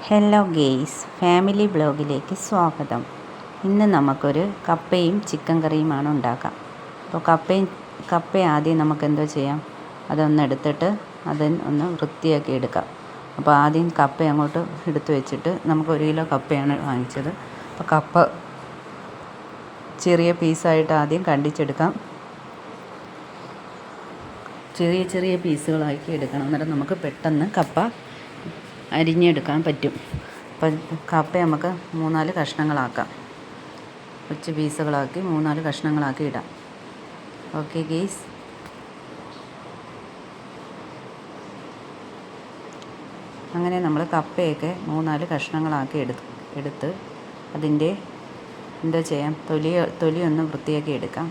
Hello guys, family ബ്ലോഗിലേക്ക് സ്വാഗതം. ഇന്ന് നമുക്കൊരു കപ്പയും ചിക്കൻ കറിയുമാണ് ഉണ്ടാക്കാം. അപ്പോൾ കപ്പ ആദ്യം നമുക്ക് എന്തോ ചെയ്യാം, അതൊന്നെടുത്തിട്ട് ഒന്ന് വൃത്തിയാക്കി എടുക്കാം. അപ്പോൾ ആദ്യം കപ്പ അങ്ങോട്ട് എടുത്ത് വെച്ചിട്ട് നമുക്ക് 1 കിലോ കപ്പയാണ് വാങ്ങിച്ചത്. അപ്പോൾ കപ്പ ചെറിയ പീസായിട്ട് ആദ്യം കണ്ടിച്ചെടുക്കാം. ചെറിയ ചെറിയ പീസുകളാക്കി എടുക്കണം, അന്നേരം നമുക്ക് പെട്ടെന്ന് കപ്പ അരിഞ്ഞെടുക്കാൻ പറ്റും. അപ്പം കപ്പ നമുക്ക് 3-4 കഷ്ണങ്ങളാക്കാം. കൊച്ചു പീസുകളാക്കി 3-4 കഷ്ണങ്ങളാക്കി ഇടാം. ഓക്കെ ഗെയ്സ്, അങ്ങനെ നമ്മൾ കപ്പയൊക്കെ 3-4 കഷ്ണങ്ങളാക്കി എടുത്ത് അതിൻ്റെ എന്താ ചെയ്യാം, തൊലി ഒന്ന് വൃത്തിയാക്കി എടുക്കാം.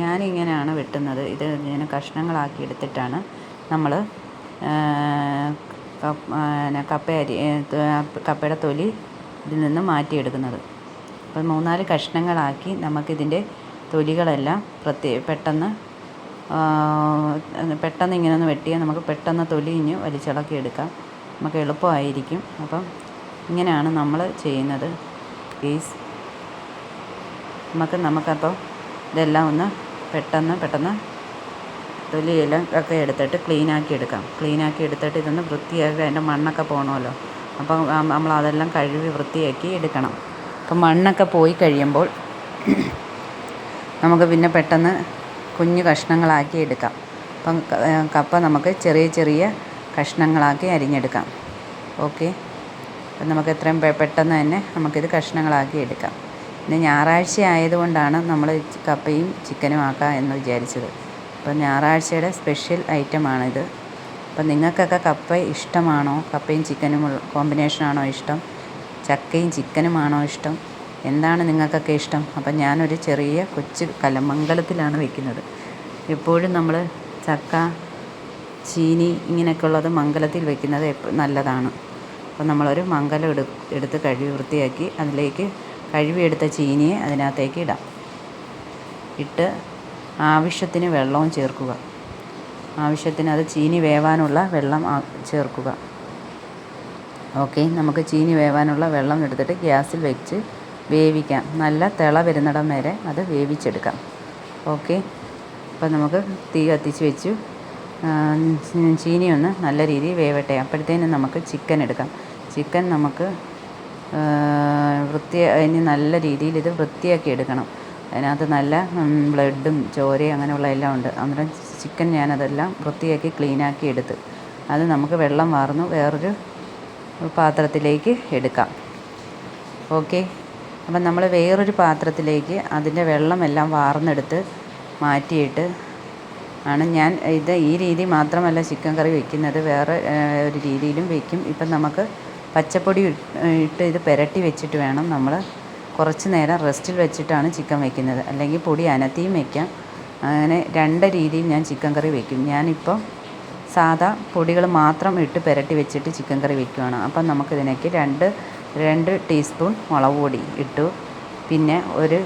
ഞാനിങ്ങനെയാണ് വെട്ടുന്നത്. ഇത് ഇങ്ങനെ കഷ്ണങ്ങളാക്കി എടുത്തിട്ടാണ് നമ്മൾ കപ്പയുടെ തൊലി ഇതിൽ നിന്ന് മാറ്റിയെടുക്കുന്നത്. അപ്പോൾ 3-4 കഷ്ണങ്ങളാക്കി നമുക്കിതിൻ്റെ തൊലികളെല്ലാം പെട്ടെന്ന് ഇങ്ങനെ ഒന്ന് വെട്ടിയാൽ നമുക്ക് പെട്ടെന്ന് തൊലി വലിച്ചിളക്കി എടുക്കാം. നമുക്ക് എളുപ്പമായിരിക്കും. അപ്പം ഇങ്ങനെയാണ് നമ്മൾ ചെയ്യുന്നത് ഗെയ്സ്. നമുക്കപ്പോൾ ഇതെല്ലാം ഒന്ന് പെട്ടെന്ന് തൊലിയെല്ലാം ഒക്കെ എടുത്തിട്ട് ക്ലീനാക്കി എടുത്തിട്ട് ഇതൊന്ന് വൃത്തിയാക്കി, അതിൻ്റെ മണ്ണൊക്കെ പോകണമല്ലോ. അപ്പം നമ്മൾ അതെല്ലാം കഴുകി വൃത്തിയാക്കി എടുക്കണം. അപ്പം മണ്ണൊക്കെ പോയി കഴിയുമ്പോൾ നമുക്ക് പിന്നെ പെട്ടെന്ന് കുഞ്ഞു കഷ്ണങ്ങളാക്കി എടുക്കാം. അപ്പം കപ്പ നമുക്ക് ചെറിയ ചെറിയ കഷ്ണങ്ങളാക്കി അരിഞ്ഞെടുക്കാം. ഓക്കെ, അപ്പം നമുക്ക് എത്രയും പെട്ടെന്ന് തന്നെ നമുക്കിത് കഷ്ണങ്ങളാക്കി എടുക്കാം. പിന്നെ ഞായറാഴ്ച ആയതുകൊണ്ടാണ് നമ്മൾ കപ്പയും ചിക്കനും ആക്കാം എന്ന് വിചാരിച്ചത്. അപ്പോൾ ഞായറാഴ്ചയുടെ സ്പെഷ്യൽ ഐറ്റമാണിത്. അപ്പം നിങ്ങൾക്കൊക്കെ കപ്പ ഇഷ്ടമാണോ? കപ്പയും ചിക്കനും കോമ്പിനേഷനാണോ ഇഷ്ടം? ചക്കയും ചിക്കനുമാണോ ഇഷ്ടം? എന്താണ് നിങ്ങൾക്കൊക്കെ ഇഷ്ടം? അപ്പം ഞാനൊരു ചെറിയ കൊച്ചു കലമംഗലത്തിലാണ് വെക്കുന്നത്. എപ്പോഴും നമ്മൾ ചക്ക, ചീനി ഇങ്ങനെയൊക്കെ ഉള്ളത് മംഗലത്തിൽ വെക്കുന്നത് നല്ലതാണ്. അപ്പം നമ്മളൊരു മംഗലം എടുത്ത് കഴുകി വൃത്തിയാക്കി അതിലേക്ക് കഴുകിയെടുത്ത ചീനിയെ അതിനകത്തേക്ക് ഇട്ട് ആവശ്യത്തിന് വെള്ളവും ചേർക്കുക. ആവശ്യത്തിന് അത് ചീനി വേവാനുള്ള വെള്ളം ചേർക്കുക. ഓക്കെ, നമുക്ക് ചീനി വേവാനുള്ള വെള്ളം എടുത്തിട്ട് ഗ്യാസിൽ വെച്ച് വേവിക്കാം. നല്ല തിള വരുന്നിടം വരെ അത് വേവിച്ചെടുക്കാം. ഓക്കെ, അപ്പോൾ നമുക്ക് തീ കത്തിച്ച് വെച്ചു ചീനി ഒന്ന് നല്ല രീതിയിൽ വേവട്ടെ. അപ്പോഴത്തേനും നമുക്ക് ചിക്കൻ എടുക്കാം. ചിക്കൻ നമുക്ക് ഇനി നല്ല രീതിയിൽ ഇത് വൃത്തിയാക്കി എടുക്കണം. അതിനകത്ത് നല്ല ബ്ലഡും ചോരയും അങ്ങനെയുള്ള എല്ലാം ഉണ്ട്. അന്നേരം ചിക്കൻ ഞാനതെല്ലാം വൃത്തിയാക്കി ക്ലീനാക്കി എടുത്ത് അത് നമുക്ക് വെള്ളം വാർന്ന് വേറൊരു പാത്രത്തിലേക്ക് എടുക്കാം. ഓക്കെ, അപ്പം നമ്മൾ വേറൊരു പാത്രത്തിലേക്ക് അതിൻ്റെ വെള്ളമെല്ലാം വാർന്നെടുത്ത് മാറ്റിയിട്ട് ആണ് ഞാൻ ഈ രീതി മാത്രമല്ല ചിക്കൻ കറി വയ്ക്കുന്നത്, വേറെ ഒരു രീതിയിലും വയ്ക്കും. ഇപ്പം നമുക്ക് പച്ചപ്പൊടി ഇട്ട് ഇത് പുരട്ടി വെച്ചിട്ട് വേണം നമ്മൾ കുറച്ച് നേരം റെസ്റ്റിൽ വെച്ചിട്ടാണ് ചിക്കൻ വയ്ക്കുന്നത്. അല്ലെങ്കിൽ പൊടി അനത്തിയും വയ്ക്കാം. അങ്ങനെ 2 രീതിയിൽ ഞാൻ ചിക്കൻ കറി വയ്ക്കും. ഞാനിപ്പോൾ സാധാ പൊടികൾ മാത്രം ഇട്ട് പുരട്ടി വെച്ചിട്ട് ചിക്കൻ കറി വയ്ക്കുകയാണ്. അപ്പം നമുക്കിതിനേക്ക് 2 ടീസ്പൂൺ മുളക് പൊടി ഇട്ടു. പിന്നെ ഒരു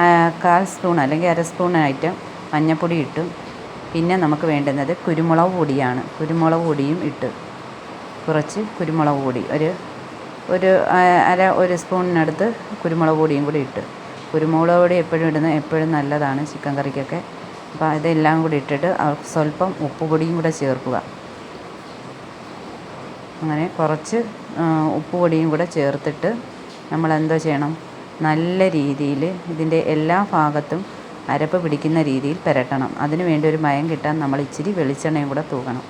1/4 സ്പൂൺ അല്ലെങ്കിൽ 1/2 സ്പൂൺ ഐറ്റം മഞ്ഞൾപ്പൊടി ഇട്ടു. പിന്നെ നമുക്ക് വേണ്ടുന്നത് കുരുമുളക് പൊടിയാണ്. കുരുമുളക് പൊടിയും ഇട്ട് കുറച്ച് കുരുമുളക് പൊടി ഒരു സ്പൂണിനടുത്ത് കുരുമുളക് പൊടിയും കൂടി ഇട്ട്. കുരുമുളക് പൊടി എപ്പോഴും നല്ലതാണ് ചിക്കൻ കറിക്കൊക്കെ. അപ്പോൾ ഇതെല്ലാം കൂടി ഇട്ടിട്ട് സ്വല്പം ഉപ്പ് പൊടിയും കൂടെ ചേർക്കുക. അങ്ങനെ കുറച്ച് ഉപ്പ് പൊടിയും കൂടെ ചേർത്തിട്ട് നമ്മൾ എന്തോ ചെയ്യണം, നല്ല രീതിയിൽ ഇതിൻ്റെ എല്ലാ ഭാഗത്തും അരപ്പ് പിടിക്കുന്ന രീതിയിൽ പുരട്ടണം. അതിന് വേണ്ടി ഒരു മയം കിട്ടാൻ നമ്മൾ ഇച്ചിരി വെളിച്ചെണ്ണയും കൂടെ തൂക്കണം.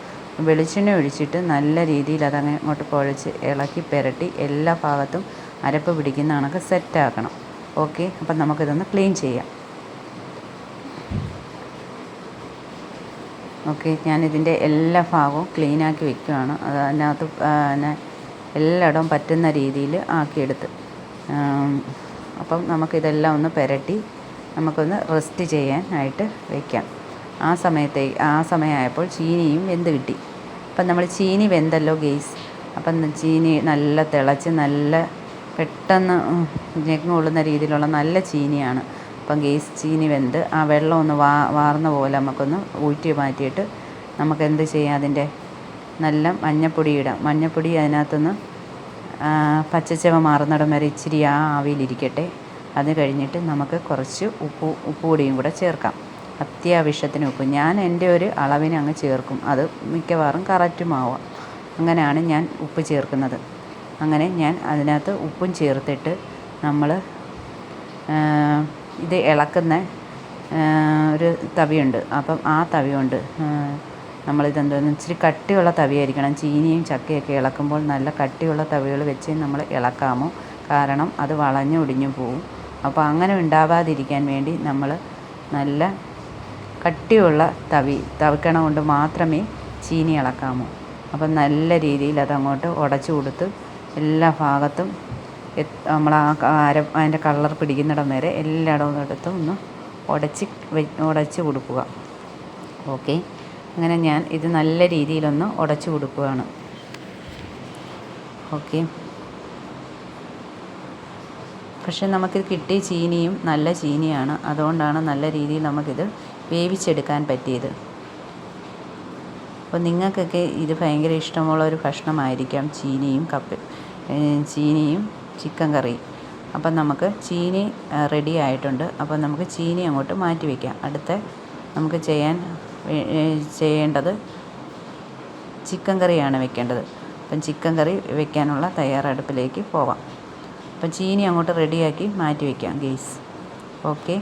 വെളിച്ചെണ്ണ ഒഴിച്ചിട്ട് നല്ല രീതിയിൽ അതങ്ങോട്ട് കുഴച്ച് ഇളക്കി പുരട്ടി എല്ലാ ഭാഗത്തും അരപ്പ് പിടിക്കുന്ന കണക്ക് സെറ്റാക്കണം. ഓക്കെ, അപ്പം നമുക്കിതൊന്ന് ക്ലീൻ ചെയ്യാം. ഓക്കെ, ഞാനിതിൻ്റെ എല്ലാ ഭാഗവും ക്ലീനാക്കി വെക്കുകയാണ്. അതിനകത്ത് എല്ലായിടവും പറ്റുന്ന രീതിയിൽ ആക്കിയെടുത്ത് അപ്പം നമുക്കിതെല്ലാം ഒന്ന് പുരട്ടി നമുക്കൊന്ന് റെസ്റ്റ് ചെയ്യാനായിട്ട് വയ്ക്കാം. ആ സമയമായപ്പോൾ ചീനിയും വെന്ത് കിട്ടി. അപ്പം നമ്മൾ ചീനി വെന്തല്ലോ ഗെയ്സ്. അപ്പം ചീനി നല്ല തിളച്ച് നല്ല പെട്ടെന്ന് ഞെങ്ങ് കൊള്ളുന്ന രീതിയിലുള്ള നല്ല ചീനിയാണ്. അപ്പം ഗെയ്സ് ചീനി വെന്ത് ആ വെള്ളം ഒന്ന് വാർന്ന പോലെ നമുക്കൊന്ന് ഊറ്റി മാറ്റിയിട്ട് നമുക്ക് എന്ത് ചെയ്യാം, അതിൻ്റെ നല്ല മഞ്ഞൾപ്പൊടി ഇടാം. മഞ്ഞൾപ്പൊടി അതിനകത്തുനിന്ന് പച്ചച്ചവ മാറുന്നിടം വരെ ഇച്ചിരി ആ ആവിയിലിരിക്കട്ടെ. അത് കഴിഞ്ഞിട്ട് നമുക്ക് കുറച്ച് ഉപ്പ് പൊടിയും കൂടെ ചേർക്കാം. അത്യാവശ്യത്തിന് ഉപ്പ്. ഞാൻ എൻ്റെ ഒരു അളവിന് അങ്ങ് ചേർക്കും. അത് മിക്കവാറും കറക്റ്റുമാവാം. അങ്ങനെയാണ് ഞാൻ ഉപ്പ് ചേർക്കുന്നത്. അങ്ങനെ ഞാൻ അതിനകത്ത് ഉപ്പും ചേർത്തിട്ട് നമ്മൾ ഇത് ഇളക്കുന്ന ഒരു തവിയുണ്ട്. അപ്പം ആ തവി കൊണ്ട് നമ്മളിതെന്തോന്ന് ഇച്ചിരി കട്ടിയുള്ള തവിയായിരിക്കണം. ചീനിയും ചക്കയൊക്കെ ഇളക്കുമ്പോൾ നല്ല കട്ടിയുള്ള തവികൾ വെച്ച് നമ്മൾ ഇളക്കാമോ. കാരണം അത് വളഞ്ഞ് ഒടിഞ്ഞു പോവും. അപ്പോൾ അങ്ങനെ ഉണ്ടാവാതിരിക്കാൻ വേണ്ടി നമ്മൾ നല്ല കട്ടിയുള്ള തവിക്കണ കൊണ്ട് മാത്രമേ ചീനി ഇളക്കാമോ. അപ്പം നല്ല രീതിയിൽ അതങ്ങോട്ട് ഉടച്ചു കൊടുത്ത് എല്ലാ ഭാഗത്തും നമ്മൾ അതിൻ്റെ കളർ പിടിക്കുന്നിടം വരെ എല്ലായിടവും എടുത്തും ഒന്ന് ഉടച്ച് കൊടുക്കുക. ഓക്കെ, അങ്ങനെ ഞാൻ ഇത് നല്ല രീതിയിലൊന്ന് ഉടച്ചു കൊടുക്കുകയാണ്. ഓക്കെ, പക്ഷെ നമുക്കിത് കിട്ടിയ ചീനിയും നല്ല ചീനിയാണ്. അതുകൊണ്ടാണ് നല്ല രീതിയിൽ നമുക്കിത് വേവിച്ചെടുക്കാൻ പറ്റിയത്. അപ്പോൾ നിങ്ങൾക്കൊക്കെ ഇത് ഭയങ്കര ഇഷ്ടമുള്ള ഒരു ഭക്ഷണമായിരിക്കാം ചീനിയും ചിക്കൻ കറിയും. അപ്പം നമുക്ക് ചീനി റെഡി ആയിട്ടുണ്ട്. അപ്പം നമുക്ക് ചീനി അങ്ങോട്ട് മാറ്റി വയ്ക്കാം. അടുത്ത നമുക്ക് ചെയ്യേണ്ടത് ചിക്കൻ കറിയാണ് വെക്കേണ്ടത്. അപ്പം ചിക്കൻ കറി വെക്കാനുള്ള തയ്യാറെടുപ്പിലേക്ക് പോവാം. അപ്പം ചീനി അങ്ങോട്ട് റെഡിയാക്കി മാറ്റി വയ്ക്കാം ഗെയ്സ്. ഓക്കെ,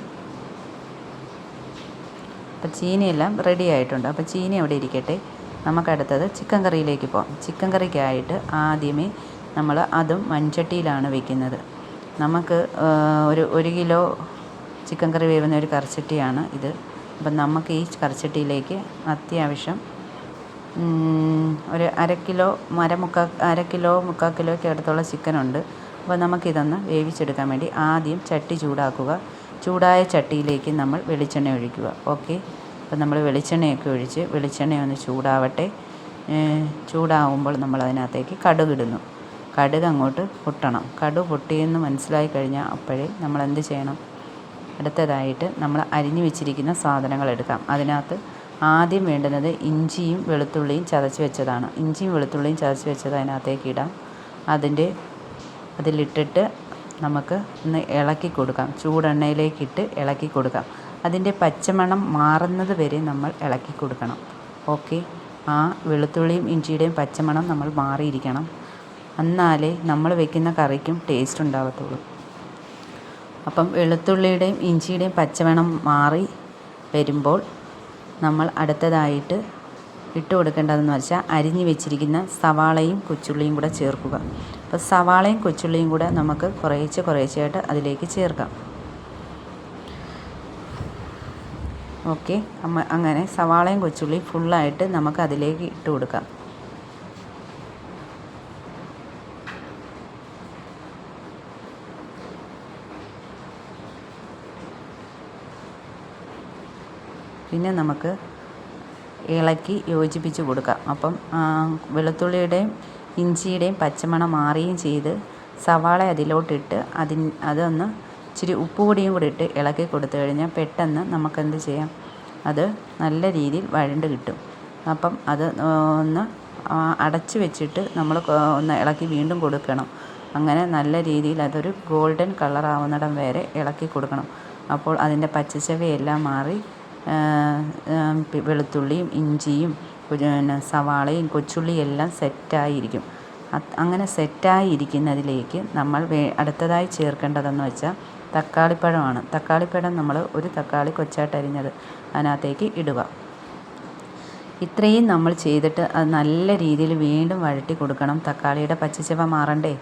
അപ്പം ചീനിയെല്ലാം റെഡി ആയിട്ടുണ്ട്. അപ്പം ചീനി അവിടെ ഇരിക്കട്ടെ. നമുക്കടുത്തത് ചിക്കൻ കറിയിലേക്ക് പോകാം. ചിക്കൻ കറിക്കായിട്ട് ആദ്യമേ നമ്മൾ അതും മൺചട്ടിയിലാണ് വെക്കുന്നത്. നമുക്ക് ഒരു കിലോ ചിക്കൻ കറി വേവുന്ന ഒരു കറിച്ചട്ടിയാണ് ഇത്. അപ്പം നമുക്ക് ഈ കറിച്ചട്ടിയിലേക്ക് അത്യാവശ്യം ഒരു അര കിലോ മുക്കാൽ കിലോയ്ക്ക് അടുത്തുള്ള ചിക്കനുണ്ട്. അപ്പോൾ നമുക്കിതൊന്ന് വേവിച്ചെടുക്കാൻ വേണ്ടി ആദ്യം ചട്ടി ചൂടാക്കുക. ചൂടായ ചട്ടിയിലേക്ക് നമ്മൾ വെളിച്ചെണ്ണ ഒഴിക്കുക. ഓക്കെ, അപ്പോൾ നമ്മൾ വെളിച്ചെണ്ണയൊക്കെ ഒഴിച്ച് വെളിച്ചെണ്ണയൊന്ന് ചൂടാവട്ടെ. ചൂടാവുമ്പോൾ നമ്മൾ അതിനകത്തേക്ക് കടുകിടുന്നു. കടുക് അങ്ങോട്ട് പൊട്ടണം. കടുക് പൊട്ടിയെന്ന് മനസ്സിലായി കഴിഞ്ഞാൽ അപ്പോഴേ നമ്മൾ എന്ത് ചെയ്യണം, അടുത്തതായിട്ട് നമ്മൾ അരിഞ്ഞു വെച്ചിരിക്കുന്ന സാധനങ്ങൾ എടുക്കാം. അതിനകത്ത് ആദ്യം വേണ്ടുന്നത് ഇഞ്ചിയും വെളുത്തുള്ളിയും ചതച്ച് വെച്ചതാണ്. ഇഞ്ചിയും വെളുത്തുള്ളിയും ചതച്ച് വെച്ചത് അതിനകത്തേക്ക് ഇടാം. അതിലിട്ടിട്ട് നമുക്ക് ഒന്ന് ഇളക്കി കൊടുക്കാം. ചൂടെണ്ണയിലേക്കിട്ട് ഇളക്കി കൊടുക്കാം. അതിൻ്റെ പച്ചമണം മാറുന്നത് വരെ നമ്മൾ ഇളക്കി കൊടുക്കണം. ഓക്കെ, ആ വെളുത്തുള്ളിയും ഇഞ്ചിയുടെയും പച്ചമണം നമ്മൾ മാറിയിരിക്കണം. എന്നാലേ നമ്മൾ വെക്കുന്ന കറിക്കും ടേസ്റ്റ് ഉണ്ടാകത്തുള്ളൂ. അപ്പം വെളുത്തുള്ളിയുടെയും ഇഞ്ചിയുടെയും പച്ചമണം മാറി വരുമ്പോൾ നമ്മൾ അടുത്തതായിട്ട് ഇട്ട് കൊടുക്കേണ്ടതെന്ന് വെച്ചാൽ അരിഞ്ഞു വെച്ചിരിക്കുന്ന സവാളയും കൊച്ചുള്ളിയും കൂടെ ചേർക്കുക. അപ്പോൾ സവാളയും കൊച്ചുള്ളിയും കൂടെ നമുക്ക് കുറേശ്ശെയായിട്ട് അതിലേക്ക് ചേർക്കാം. ഓക്കെ, അങ്ങനെ സവാളയും കൊച്ചുള്ളിയും ഫുള്ളായിട്ട് നമുക്ക് അതിലേക്ക് ഇട്ട് കൊടുക്കാം. പിന്നെ നമുക്ക് ഇളക്കി യോജിപ്പിച്ച് കൊടുക്കാം. അപ്പം വെളുത്തുള്ളിയുടെയും ഇഞ്ചിയുടെയും പച്ചമണം മാറുകയും ചെയ്ത് സവാള അതിലോട്ടിട്ട് അതൊന്ന് ഇച്ചിരി ഉപ്പ് പൊടിയും കൂടി ഇട്ട് ഇളക്കി കൊടുത്തു കഴിഞ്ഞാൽ പെട്ടെന്ന് നമുക്കെന്ത് ചെയ്യാം, അത് നല്ല രീതിയിൽ വഴണ്ട് കിട്ടും. അപ്പം അത് ഒന്ന് അടച്ച് വെച്ചിട്ട് നമ്മൾ ഒന്ന് ഇളക്കി വീണ്ടും കൊടുക്കണം. അങ്ങനെ നല്ല രീതിയിൽ അതൊരു ഗോൾഡൻ കളറാവുന്നിടം വരെ ഇളക്കി കൊടുക്കണം. അപ്പോൾ അതിൻ്റെ പച്ചച്ചവയെല്ലാം മാറി വെളുത്തുള്ളിയും ഇഞ്ചിയും സവാളയും കൊച്ചുള്ളിയും എല്ലാം സെറ്റായിരിക്കും. അങ്ങനെ സെറ്റായിരിക്കുന്നതിലേക്ക് നമ്മൾ അടുത്തതായി ചേർക്കേണ്ടതെന്ന് വെച്ചാൽ തക്കാളിപ്പഴമാണ്. തക്കാളിപ്പഴം നമ്മൾ ഒരു തക്കാളി കൊച്ചായിട്ടരിഞ്ഞത് അതിനകത്തേക്ക് ഇടുക. ഇത്രയും നമ്മൾ ചെയ്തിട്ട് അത് നല്ല രീതിയിൽ വീണ്ടും വഴറ്റി കൊടുക്കണം. തക്കാളിയുടെ പച്ചച്ചവ മാറണ്ടേ.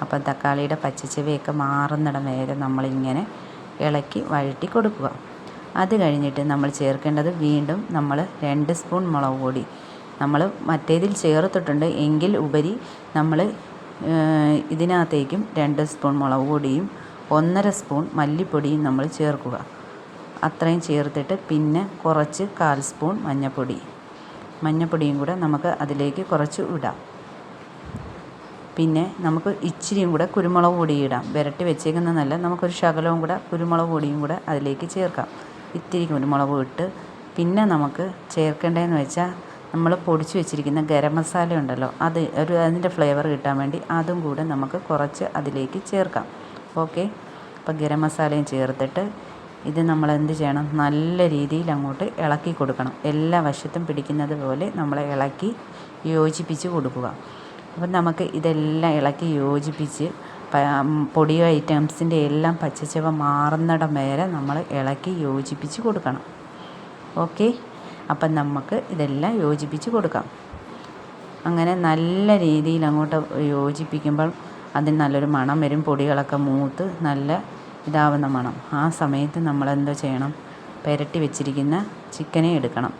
അപ്പം തക്കാളിയുടെ പച്ചച്ചവയൊക്കെ മാറുന്നിടം വരെ നമ്മളിങ്ങനെ ഇളക്കി വഴറ്റി കൊടുക്കുക. അത് കഴിഞ്ഞിട്ട് നമ്മൾ ചേർക്കേണ്ടത് വീണ്ടും നമ്മൾ 2 സ്പൂൺ മുളക് പൊടി നമ്മൾ മറ്റേതിൽ ചേർത്തിട്ടുണ്ട്. എങ്കിൽ ഉപരി നമ്മൾ ഇതിനകത്തേക്കും 2 സ്പൂൺ മുളക് പൊടിയും 1.5 സ്പൂൺ മല്ലിപ്പൊടിയും നമ്മൾ ചേർക്കുക. അത്രയും ചേർത്തിട്ട് പിന്നെ കുറച്ച് 1/4 സ്പൂൺ മഞ്ഞൾപ്പൊടിയും കൂടെ നമുക്ക് അതിലേക്ക് കുറച്ച് ഇടാം. പിന്നെ നമുക്ക് ഇച്ചിരിയും കൂടെ കുരുമുളക് പൊടി ഇടാം. വിരട്ടി വെച്ചേക്കുന്നതല്ല, നമുക്കൊരു ശകലവും കൂടെ കുരുമുളക് പൊടിയും കൂടെ അതിലേക്ക് ചേർക്കാം. ഇത്തിരി കുരുമുളക് ഇട്ട് പിന്നെ നമുക്ക് ചേർക്കേണ്ടതെന്ന് വെച്ചാൽ നമ്മൾ പൊടിച്ച് വെച്ചിരിക്കുന്ന ഗരം മസാല ഉണ്ടല്ലോ, അതിൻ്റെ ഫ്ലേവർ കിട്ടാൻ വേണ്ടി അതും കൂടെ നമുക്ക് കുറച്ച് അതിലേക്ക് ചേർക്കാം. ഓക്കെ, അപ്പോൾ ഗരം മസാലയും ചേർത്തിട്ട് ഇത് നമ്മൾ എന്ത് ചെയ്യണം, നല്ല രീതിയിൽ അങ്ങോട്ട് ഇളക്കി കൊടുക്കണം. എല്ലാ വശത്തും പിടിക്കുന്നത് പോലെ നമ്മൾ ഇളക്കി യോജിപ്പിച്ച് കൊടുക്കുക. അപ്പം നമുക്ക് ഇതെല്ലാം ഇളക്കി യോജിപ്പിച്ച് പൊടി ഐറ്റംസിൻ്റെ എല്ലാം പച്ചച്ചവ മാറുന്നിടം വരെ നമ്മൾ ഇളക്കി യോജിപ്പിച്ച് കൊടുക്കണം. ഓക്കെ, അപ്പം നമുക്ക് ഇതെല്ലാം യോജിപ്പിച്ച് കൊടുക്കാം. അങ്ങനെ നല്ല രീതിയിൽ അങ്ങോട്ട് യോജിപ്പിക്കുമ്പോൾ അതിന് നല്ലൊരു മണം വരും. പൊടികളൊക്കെ മൂത്ത് നല്ല ഇതാവുന്ന മണം. ആ സമയത്ത് നമ്മളെന്തോ ചെയ്യണം, പുരട്ടി വെച്ചിരിക്കുന്ന ചിക്കനെ എടുക്കണം.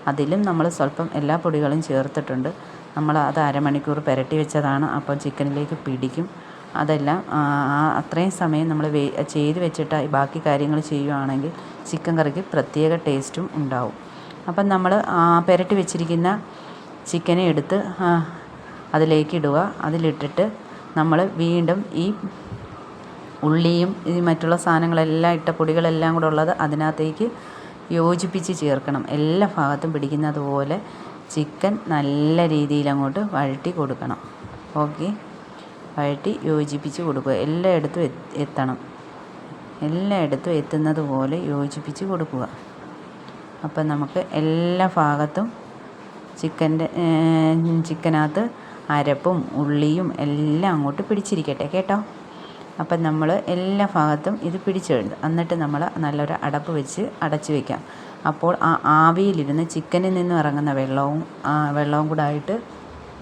അതിലും നമ്മൾ സ്വല്പം എല്ലാ പൊടികളും ചേർത്തിട്ടുണ്ട്. നമ്മൾ അത് അരമണിക്കൂർ പുരട്ടി വെച്ചതാണ്. അപ്പോൾ ചിക്കനിലേക്ക് പിടിക്കും. അതെല്ലാം അത്രയും സമയം നമ്മൾ ചെയ്ത് വെച്ചിട്ട് ബാക്കി കാര്യങ്ങൾ ചെയ്യുകയാണെങ്കിൽ ചിക്കൻ കറിക്ക് പ്രത്യേക ടേസ്റ്റും ഉണ്ടാവും. അപ്പം നമ്മൾ പുരട്ടി വെച്ചിരിക്കുന്ന ചിക്കനെ എടുത്ത് അതിലേക്ക് ഇടുക. അതിലിട്ടിട്ട് നമ്മൾ വീണ്ടും ഈ ഉള്ളിയും ഈ മറ്റുള്ള സാധനങ്ങളെല്ലാം ഇട്ട പൊടികളെല്ലാം കൂടെ ഉള്ളത് അതിനകത്തേക്ക് യോജിപ്പിച്ച് ചേർക്കണം. എല്ലാ ഭാഗത്തും പിടിക്കുന്നത് പോലെ ചിക്കൻ നല്ല രീതിയിൽ അങ്ങോട്ട് വഴറ്റി കൊടുക്കണം. ഓക്കെ, വഴറ്റി യോജിപ്പിച്ച് കൊടുക്കുക. എല്ലായിടത്തും എത്തണം. എല്ലായിടത്തും എത്തുന്നത് പോലെ യോജിപ്പിച്ച് കൊടുക്കുക. അപ്പം നമുക്ക് എല്ലാ ഭാഗത്തും ചിക്കനകത്ത് അരപ്പും ഉള്ളിയും എല്ലാം അങ്ങോട്ട് പിടിച്ചിരിക്കട്ടെ കേട്ടോ. അപ്പം നമ്മൾ എല്ലാ ഭാഗത്തും ഇത് പിടിച്ചെടുത്ത് എന്നിട്ട് നമ്മൾ നല്ലൊരു അടപ്പ് വെച്ച് അടച്ച് വയ്ക്കാം. അപ്പോൾ ആ ആവിയിലിരുന്ന് ചിക്കനിൽ നിന്നും ഇറങ്ങുന്ന വെള്ളവും കൂടെ ആയിട്ട്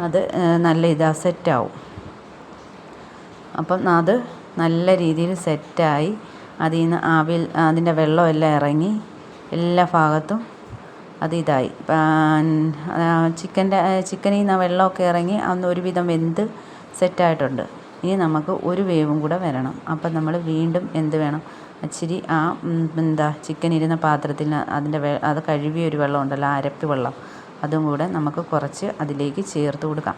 അത് നല്ല സെറ്റാവും. അപ്പം അത് നല്ല രീതിയിൽ സെറ്റായി അതിൽ നിന്ന് അതിൻ്റെ വെള്ളമെല്ലാം ഇറങ്ങി എല്ലാ ഭാഗത്തും ഇതായി. ചിക്കനിൽ നിന്ന് വെള്ളമൊക്കെ ഇറങ്ങി അന്ന് ഒരുവിധം വെന്ത് സെറ്റായിട്ടുണ്ട്. ഇനി നമുക്ക് ഒരു വേവും കൂടെ വരണം. അപ്പം നമ്മൾ വീണ്ടും എന്ത് വേണം, ഇച്ചിരി ചിക്കൻ ഇരുന്ന പാത്രത്തിൽ അത് കഴുകിയ ഒരു വെള്ളം ഉണ്ടല്ലോ, അരപ്പ് വെള്ളം, അതും കൂടെ നമുക്ക് കുറച്ച് അതിലേക്ക് ചേർത്ത് കൊടുക്കാം.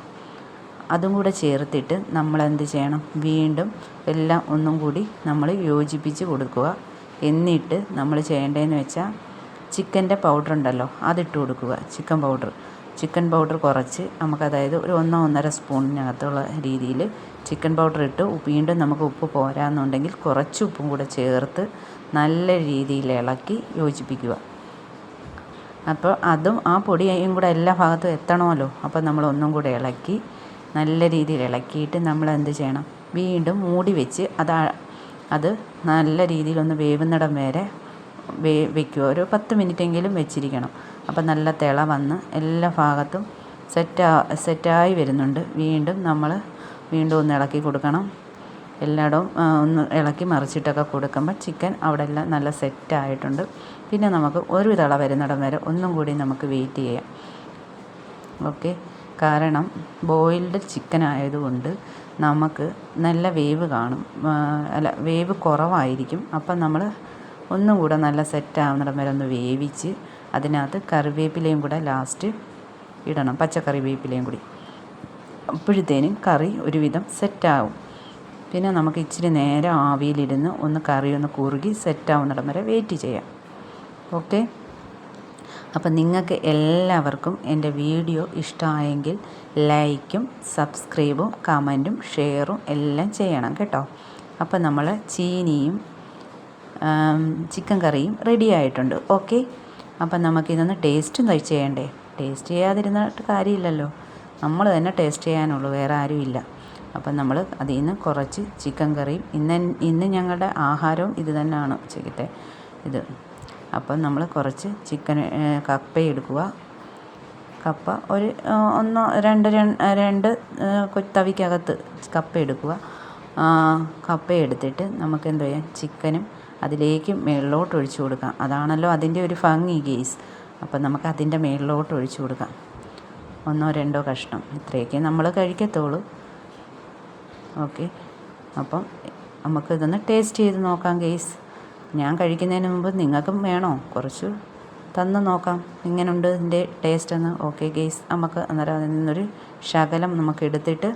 അതും കൂടെ ചേർത്തിട്ട് നമ്മൾ എന്ത് ചെയ്യണം, വീണ്ടും എല്ലാം ഒന്നും കൂടി നമ്മൾ യോജിപ്പിച്ച് കൊടുക്കുക. എന്നിട്ട് നമ്മൾ ചെയ്യേണ്ടതെന്ന് വെച്ചാൽ ചിക്കൻ്റെ പൗഡർ ഉണ്ടല്ലോ അതിട്ട് കൊടുക്കുക. ചിക്കൻ പൗഡർ കുറച്ച് നമുക്ക്, അതായത് ഒരു 1-1.5 സ്പൂണിനകത്തുള്ള രീതിയിൽ ചിക്കൻ പൗഡർ ഇട്ട് വീണ്ടും നമുക്ക് ഉപ്പ് പോരാന്നുണ്ടെങ്കിൽ കുറച്ച് ഉപ്പും കൂടെ ചേർത്ത് നല്ല രീതിയിൽ ഇളക്കി യോജിപ്പിക്കുക. അപ്പോൾ അതും ആ പൊടിയും കൂടെ എല്ലാ ഭാഗത്തും എത്തണമല്ലോ. അപ്പോൾ നമ്മൾ ഒന്നും കൂടെ ഇളക്കി നല്ല രീതിയിൽ ഇളക്കിയിട്ട് നമ്മൾ എന്ത് ചെയ്യണം, വീണ്ടും മൂടി വെച്ച് അത് നല്ല രീതിയിലൊന്ന് വേവുന്നിടം വരെ വയ്ക്കുക. ഒരു 10 മിനിറ്റെങ്കിലും വെച്ചിരിക്കണം. അപ്പം നല്ല തിള വന്ന് എല്ലാ ഭാഗത്തും സെറ്റായി വരുന്നുണ്ട്. വീണ്ടും ഒന്ന് ഇളക്കി കൊടുക്കണം. എല്ലായിടവും ഒന്ന് ഇളക്കി മറിച്ചിട്ടൊക്കെ കൊടുക്കുമ്പോൾ ചിക്കൻ അവിടെ എല്ലാം നല്ല സെറ്റായിട്ടുണ്ട്. പിന്നെ നമുക്ക് ഒരു തിള വരുന്നിടം വരെ ഒന്നും കൂടി നമുക്ക് വെയിറ്റ് ചെയ്യാം. ഓക്കെ, കാരണം ബോയിൽഡ് ചിക്കൻ ആയതുകൊണ്ട് നമുക്ക് നല്ല വേവ് കാണും, വേവ് കുറവായിരിക്കും. അപ്പം നമ്മൾ ഒന്നും കൂടെ നല്ല സെറ്റാവുന്നിടം വരെ ഒന്ന് വേവിച്ച് അതിനകത്ത് കറിവേപ്പിലയും കൂടെ ലാസ്റ്റ് ഇടണം, പച്ചക്കറിവേപ്പിലയും കൂടി. അപ്പോഴത്തേനും കറി ഒരുവിധം സെറ്റാവും. പിന്നെ നമുക്ക് ഇച്ചിരി നേരം ആവിയിലിരുന്ന് കറി ഒന്ന് കുറുകി സെറ്റാവുന്നിടം വരെ വെയിറ്റ് ചെയ്യാം. ഓക്കെ, അപ്പം നിങ്ങൾക്ക് എല്ലാവർക്കും എൻ്റെ വീഡിയോ ഇഷ്ടമായെങ്കിൽ ലൈക്കും സബ്സ്ക്രൈബും കമൻറ്റും ഷെയറും എല്ലാം ചെയ്യണം കേട്ടോ. അപ്പം നമ്മൾ ചീനിയും ചിക്കൻ കറിയും റെഡി ആയിട്ടുണ്ട്. ഓക്കെ, അപ്പം നമുക്കിതൊന്ന് ടേസ്റ്റ് ചെയ്യണ്ടേ. ടേസ്റ്റ് ചെയ്യാതിരുന്നിട്ട് കാര്യമില്ലല്ലോ, നമ്മൾ തന്നെ ടേസ്റ്റ് ചെയ്യാനുള്ളൂ, വേറെ ആരും ഇല്ല. അപ്പം നമ്മൾ അതിൽ നിന്ന് കുറച്ച് ചിക്കൻ കറിയും ഇന്ന് ഞങ്ങളുടെ ആഹാരവും ഇത് തന്നെയാണ് ഉച്ചക്കത്തെ ഇത്. അപ്പം നമ്മൾ കുറച്ച് കപ്പ എടുക്കുക. കപ്പ ഒരു 1-2 തവിക്കകത്ത് കപ്പ എടുക്കുക. കപ്പ എടുത്തിട്ട് നമുക്ക് എന്ത് ചെയ്യാം, ചിക്കനും അതിലേക്ക് മേളിലോട്ട് ഒഴിച്ചു കൊടുക്കാം. അതാണല്ലോ അതിൻ്റെ ഒരു ഭംഗി ഗെയ്സ്. അപ്പം നമുക്ക് അതിൻ്റെ മേളിലോട്ട് ഒഴിച്ചു കൊടുക്കാം. 1-2 കഷ്ണം, ഇത്രയൊക്കെ നമ്മൾ കഴിക്കത്തുള്ളൂ. ഓക്കെ, അപ്പം നമുക്കിതൊന്ന് ടേസ്റ്റ് ചെയ്ത് നോക്കാം ഗെയ്സ്. ഞാൻ കഴിക്കുന്നതിന് മുമ്പ് നിങ്ങൾക്കും വേണോ കുറച്ച് തന്ന് നോക്കാം എങ്ങനെയുണ്ട് ഇതിൻ്റെ ടേസ്റ്റ് എന്ന്. ഓക്കെ ഗെയ്സ്, നമുക്ക് അന്നേരം അതിൽ നിന്നൊരു ശകലം നമുക്ക് എടുത്തിട്ട്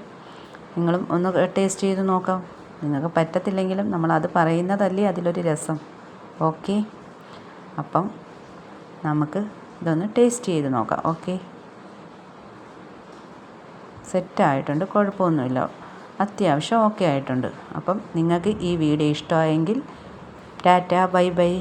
നിങ്ങളും ഒന്ന് ടേസ്റ്റ് ചെയ്ത് നോക്കാം. നിങ്ങൾക്ക് പറ്റത്തില്ലെങ്കിലും നമ്മളത് പറയുന്നതല്ലേ അതിലൊരു രസം. ഓക്കെ, അപ്പം നമുക്ക് ഇതൊന്ന് ടേസ്റ്റ് ചെയ്ത് നോക്കാം. ഓക്കെ, സെറ്റായിട്ടുണ്ട്, കുഴപ്പമൊന്നുമില്ല, അത്യാവശ്യം ഓക്കെ ആയിട്ടുണ്ട്. അപ്പം നിങ്ങൾക്ക് ഈ വീഡിയോ ഇഷ്ടമായെങ്കിൽ ടാറ്റ, ബൈ ബൈ.